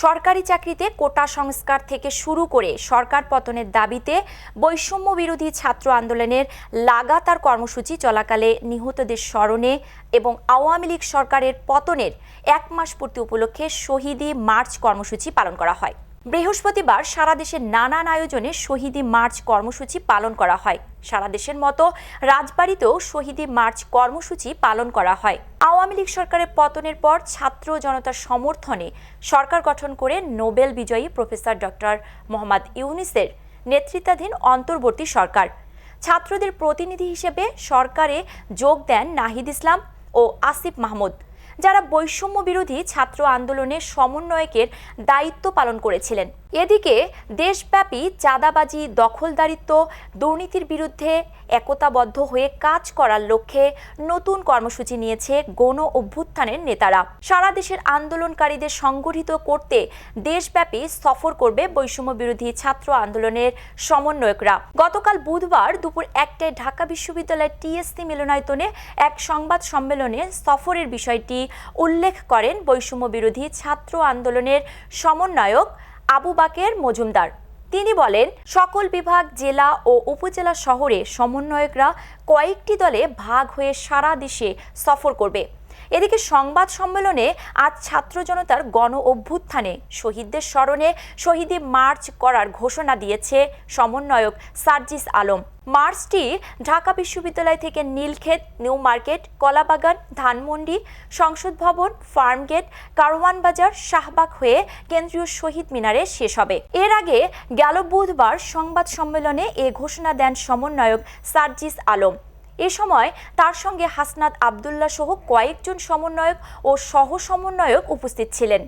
সরকারি চাকরিতে কোটা সংস্কার থেকে শুরু করে সরকার পতনের দাবিতে বৈষম্য বিরোধী ছাত্র আন্দোলনের লাগাতার কর্মসূচি চলাকালে নিহতদের স্মরণে এবং আওয়ামী লীগ সরকারের পতনের 1 মাস পূর্তি উপলক্ষে শহীদি মার্চ কর্মসূচি পালন করা হয়। বৃহস্পতিবার সারা দেশে নানান আয়োজনে শহীদি মার্চ কর্মসূচি পালন করা হয়। সারা দেশের মতো রাজবাড়ীতেও শহীদি মার্চ কর্মসূচি পালন করা হয়। আওয়ামী লীগ সরকারের পতনের পর ছাত্র জনতার সমর্থনে সরকার গঠন করে নোবেল বিজয়ী প্রফেসর ডক্টর মোহাম্মদ ইউনূসের নেতৃত্বাধীন অন্তর্বর্তী সরকার। ছাত্রদের প্রতিনিধি হিসেবে সরকারে যোগ দেন নাহিদ ইসলাম ও আসিফ মাহমুদ, যারা বৈষম্য বিরোধী ছাত্র আন্দোলনের সমন্বয়কের দায়িত্ব পালন করেছিলেন। এদিকে দেশব্যাপী চাঁদাবাজি, দখলদারিত্ব, দুর্নীতির বিরুদ্ধে একতাবদ্ধ হয়ে কাজ করার লক্ষ্যে নতুন কর্মসূচি নিয়েছে গণ অভ্যুত্থানের নেতারা। সারা দেশের আন্দোলনকারীদের সংগঠিত করতে দেশব্যাপী সফর করবে বৈষম্য বিরোধী ছাত্র আন্দোলনের সমন্বয়করা। গতকাল বুধবার দুপুর 1টায় ঢাকা বিশ্ববিদ্যালয়ের টিএসসি মিলনায়তনে এক সংবাদ সম্মেলনে সফরের বিষয়টি উল্লেখ করেন বৈষম্য বিরোধী ছাত্র আন্দোলনের সমন্বয়ক আবু বাকের মজুমদার। তিনি বলেন, সকল বিভাগ, জেলা ও উপজেলা শহরে সমন্বয়করা কয়েকটি দলে ভাগ হয়ে সারা দেশে সফর করবে। এদিকে সংবাদ সম্মেলনে আজ ছাত্র জনতার গণ অভ্যুত্থানে শহীদদের স্মরণে শহীদি মার্চ করার ঘোষণা দিয়েছে সমন্বয়ক সার্জিস আলম। মার্চটি ঢাকা বিশ্ববিদ্যালয় থেকে নীলক্ষেত, নিউ মার্কেট, কলাবাগান, ধানমন্ডি, সংসদ ভবন, ফার্মগেট, কারওয়ান বাজার, শাহবাগ হয়ে কেন্দ্রীয় শহীদ মিনারে শেষ হবে। এর আগে গেল বুধবার সংবাদ সম্মেলনে এ ঘোষণা দেন সমন্বয়ক সার্জিস আলম। এ সময় তার সঙ্গে হাসনাত আবদুল্লাহ সহ কয়েকজন সমন্বয়ক ও সহ সমন্বয়ক উপস্থিত ছিলেন।